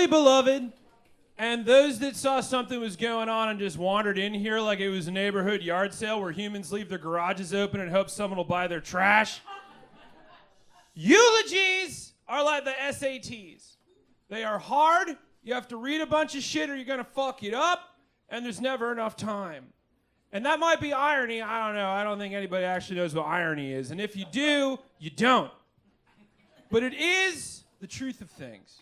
Dearly beloved, and those that saw something was going on and just wandered in here like it was a neighborhood yard sale where humans leave their garages open and hope someone will buy their trash. Eulogies are like the SATs. They are hard. You have to read a bunch of shit or you're going to fuck it up, and there's never enough time. And that might be irony. I don't know. I don't think anybody actually knows what irony is. And if you do, you don't. But it is the truth of things.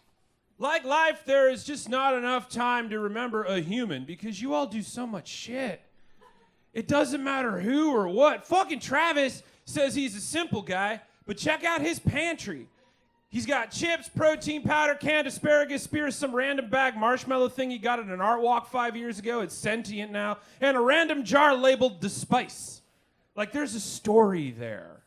Like life, there is just not enough time to remember a human because you all do so much shit. It doesn't matter who or what. Fucking Travis says he's a simple guy, but check out his pantry. He's got chips, protein powder, canned asparagus, spears, some random bag marshmallow thing he got at an art walk 5 years ago. It's sentient now. And a random jar labeled The Spice. Like there's a story there.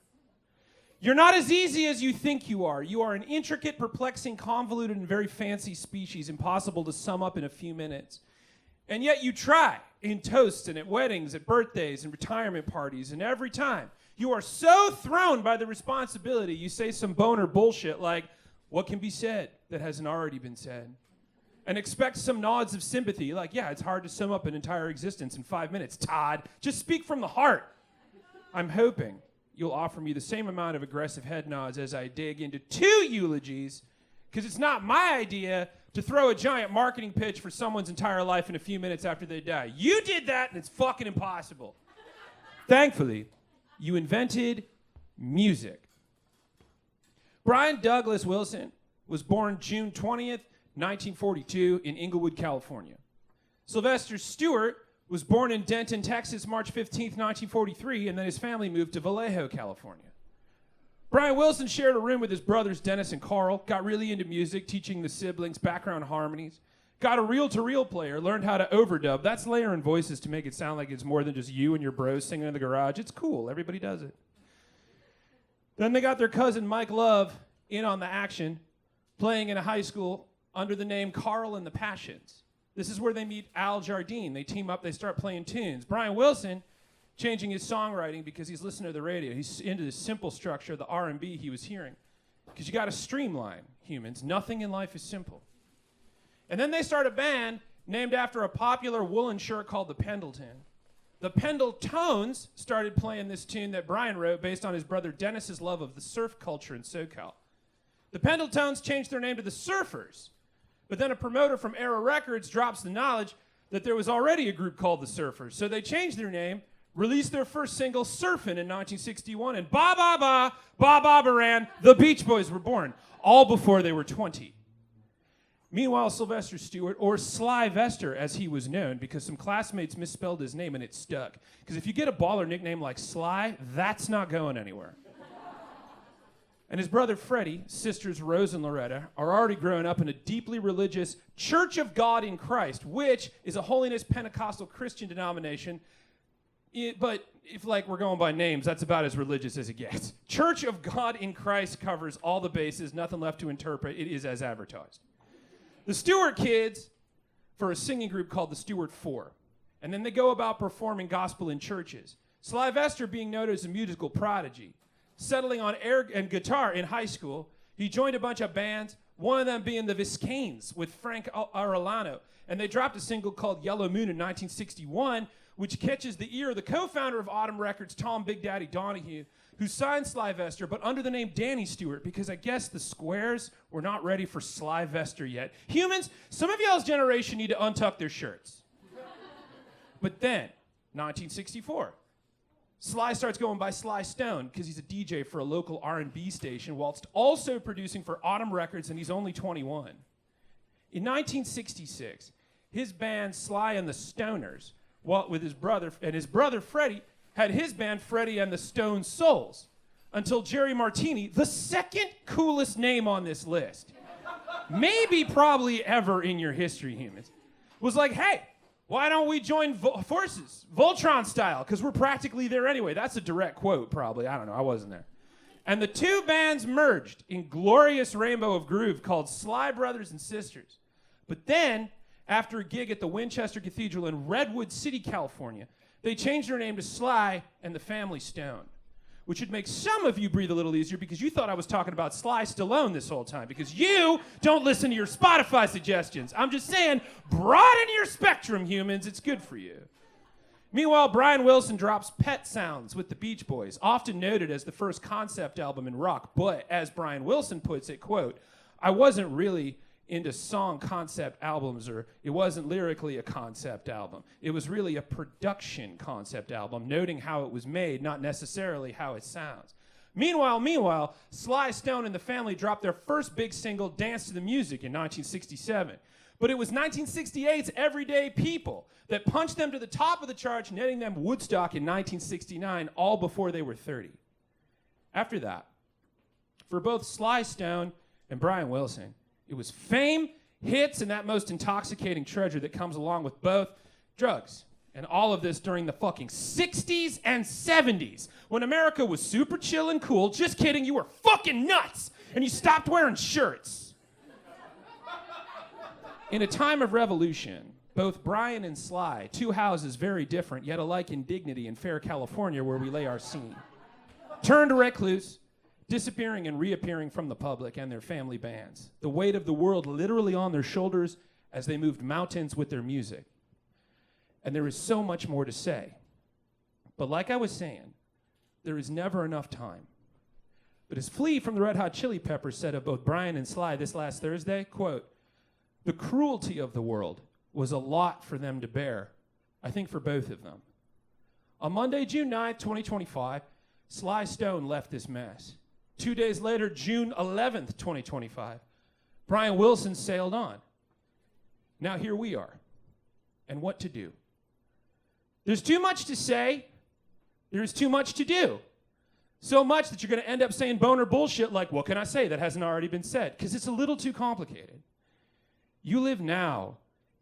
You're not as easy as you think you are. You are an intricate, perplexing, convoluted, and very fancy species, impossible to sum up in a few minutes. And yet you try in toasts and at weddings, at birthdays and retirement parties, and every time you are so thrown by the responsibility, you say some boner bullshit like, what can be said that hasn't already been said? And expect some nods of sympathy like, yeah, it's hard to sum up an entire existence in 5 minutes, Todd. Just speak from the heart. I'm hoping you'll offer me the same amount of aggressive head nods as I dig into 2 eulogies, because it's not my idea to throw a giant marketing pitch for someone's entire life in a few minutes after they die. You did that, and it's fucking impossible. Thankfully, you invented music. Brian Douglas Wilson was born June 20th, 1942 in Inglewood, California. Sylvester Stewart was born in Denton, Texas, March 15th, 1943, and then his family moved to Vallejo, California. Brian Wilson shared a room with his brothers Dennis and Carl, got really into music, teaching the siblings background harmonies, got a reel-to-reel player, learned how to overdub. That's layering voices to make it sound like it's more than just you and your bros singing in the garage. It's cool. Everybody does it. Then they got their cousin Mike Love in on the action, playing in a high school under the name Carl and the Passions. This is where they meet Al Jardine. They team up, they start playing tunes. Brian Wilson, changing his songwriting because he's listening to the radio. He's into the simple structure of the R&B he was hearing. Because you got to streamline humans. Nothing in life is simple. And then they start a band named after a popular woolen shirt called the Pendleton. The Pendletones started playing this tune that Brian wrote based on his brother Dennis's love of the surf culture in SoCal. The Pendletones changed their name to the Surfers. But then a promoter from Era Records drops the knowledge that there was already a group called the Surfers. So they changed their name, released their first single, Surfin', in 1961, and ba ba ba, ba ba baran, the Beach Boys were born, all before they were 20. Meanwhile, Sylvester Stewart, or Sly Vester as he was known, because some classmates misspelled his name and it stuck. Because if you get a baller nickname like Sly, that's not going anywhere. And his brother Freddie, sisters Rose and Loretta, are already growing up in a deeply religious Church of God in Christ, which is a holiness Pentecostal Christian denomination. But if we're going by names, that's about as religious as it gets. Church of God in Christ covers all the bases, nothing left to interpret. It is as advertised. The Stewart kids for a singing group called the Stewart Four. And then they go about performing gospel in churches. Sly Vester being known as a musical prodigy. Settling on air and guitar in high school, he joined a bunch of bands, one of them being the Viscanes with Frank Arellano. And they dropped a single called Yellow Moon in 1961, which catches the ear of the co-founder of Autumn Records, Tom Big Daddy Donahue, who signed Sly Vester, but under the name Danny Stewart, because I guess the squares were not ready for Sly Vester yet. Humans, some of y'all's generation need to untuck their shirts. But then, 1964, Sly starts going by Sly Stone because he's a DJ for a local R&B station whilst also producing for Autumn Records, and he's only 21. In 1966, his band Sly and the Stoners, with his brother Freddie, had his band Freddie and the Stone Souls, until Jerry Martini, the second coolest name on this list, maybe probably ever in your history, humans, was like, hey, why don't we join forces, Voltron style, because we're practically there anyway. That's a direct quote, probably. I don't know. I wasn't there. And the two bands merged in glorious rainbow of groove called Sly Brothers and Sisters. But then, after a gig at the Winchester Cathedral in Redwood City, California, they changed their name to Sly and the Family Stone, which would make some of you breathe a little easier because you thought I was talking about Sly Stone this whole time because you don't listen to your Spotify suggestions. I'm just saying, broaden your spectrum, humans. It's good for you. Meanwhile, Brian Wilson drops Pet Sounds with the Beach Boys, often noted as the first concept album in rock. But as Brian Wilson puts it, quote, I wasn't really into song concept albums, or it wasn't lyrically a concept album. It was really a production concept album, noting how it was made, not necessarily how it sounds. Meanwhile, Sly Stone and the Family dropped their first big single, Dance to the Music, in 1967. But it was 1968's Everyday People that punched them to the top of the charts, netting them Woodstock in 1969, all before they were 30. After that, for both Sly Stone and Brian Wilson, it was fame, hits, and that most intoxicating treasure that comes along with both, drugs. And all of this during the fucking 60s and 70s, when America was super chill and cool. Just kidding, you were fucking nuts, and you stopped wearing shirts. In a time of revolution, both Brian and Sly, two houses very different, yet alike in dignity in fair California where we lay our scene, turned recluse, disappearing and reappearing from the public and their family bands, the weight of the world literally on their shoulders as they moved mountains with their music. And there is so much more to say. But like I was saying, there is never enough time. But as Flea from the Red Hot Chili Peppers said of both Brian and Sly this last Thursday, quote, the cruelty of the world was a lot for them to bear, I think for both of them. On Monday, June 9th, 2025, Sly Stone left this mess. 2 days later, June 11th, 2025, Brian Wilson sailed on. Now here we are. And what to do? There's too much to say. There's too much to do. So much that you're going to end up saying boner bullshit like, what can I say that hasn't already been said? Because it's a little too complicated. You live now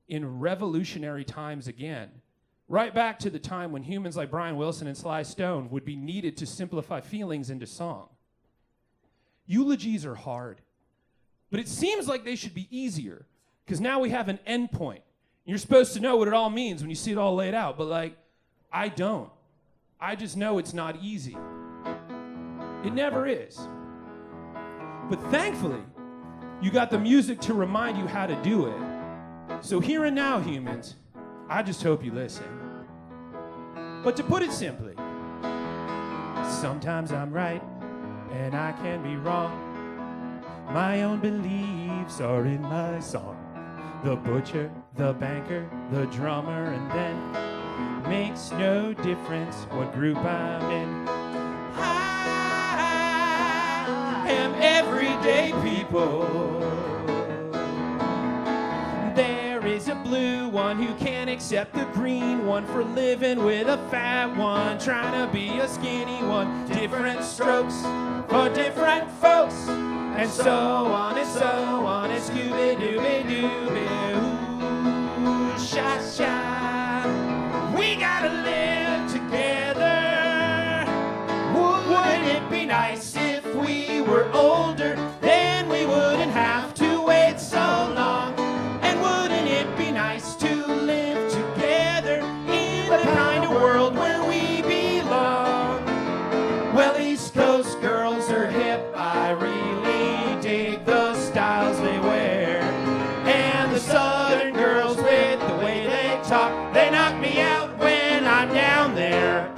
in revolutionary times again. Right back to the time when humans like Brian Wilson and Sly Stone would be needed to simplify feelings into song. Eulogies are hard, but it seems like they should be easier because now we have an end point. You're supposed to know what it all means when you see it all laid out, but like, I don't. I just know it's not easy. It never is. But thankfully, you got the music to remind you how to do it. So here and now, humans, I just hope you listen. But to put it simply, sometimes I'm right and I can be wrong. My own beliefs are in my song. The butcher, the banker, the drummer, and then makes no difference what group I'm in. I am everyday people. There is a blue one who can't accept the green one for living with a fat one, trying to be a skinny one. Different strokes for different folks, and so on and so on, and Scooby-Dooby-Dooby, ooh, sha-sha. We gotta live together. Wouldn't it be nice if we were older? Then we wouldn't have to wait so long. And wouldn't it be nice to live together in the kind of world where we belong? Well, East Coast girls are hip, I really dig the styles they wear. And the Southern girls with the way they talk, they knock me out when I'm down there.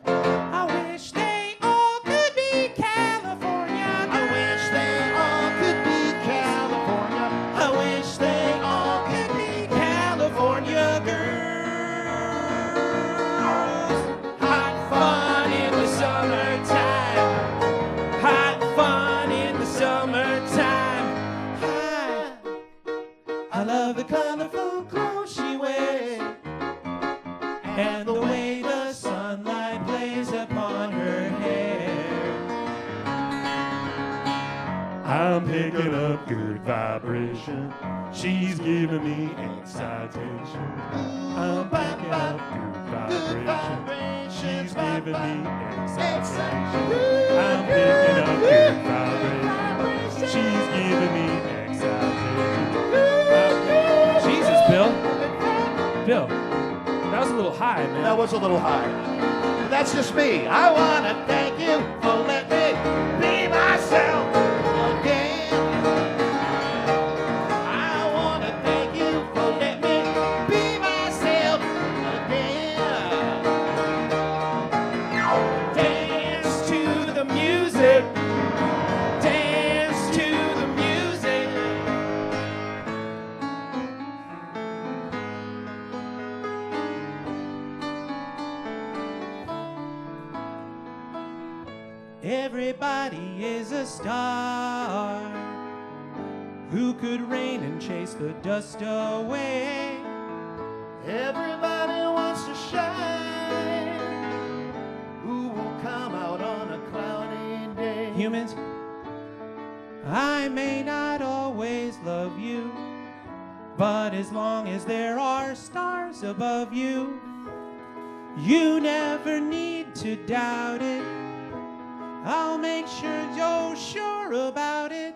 I wish they all could be California. I wish they all could be California. I wish they all could be California girls. Hot fun in the summertime. Hot fun in the summertime. I love the colorful clothes she wears and the way the sunlight plays upon her hair. I'm picking up good vibration. She's giving me excitation. I'm picking up good vibration. She's giving me excitation. I'm picking up good vibration. She's giving me excitation. Jesus, Bill. Bill, that was a little high, man. That was a little high. That's just me. I want to thank you Everybody is a star. Who could rain and chase the dust away? Everybody wants to shine. Who will come out on a cloudy day? Humans, I may not always love you, but as long as there are stars above you, you never need to doubt it. I'll make sure you're sure about it.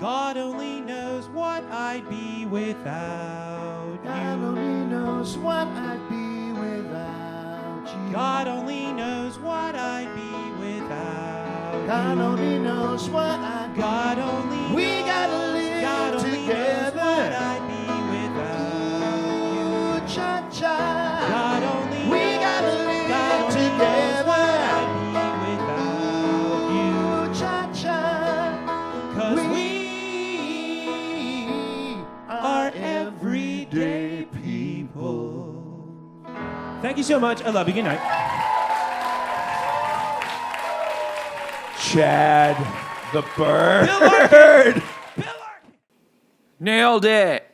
God only knows what I'd be without you. God only knows what I'd be without you. God only knows what I'd be without God you. only knows what I'd be. God only We knows, gotta live God only together. knows what I'd be without you. Ooh, cha-cha. God only We knows, gotta live God only knows together. what I'd be without you. Ooh, cha-cha. 'Cause we are everyday people. Thank you so much. I love you. Good night. Chad the Bird. Bill Larkin. Bill Larkin. Nailed it.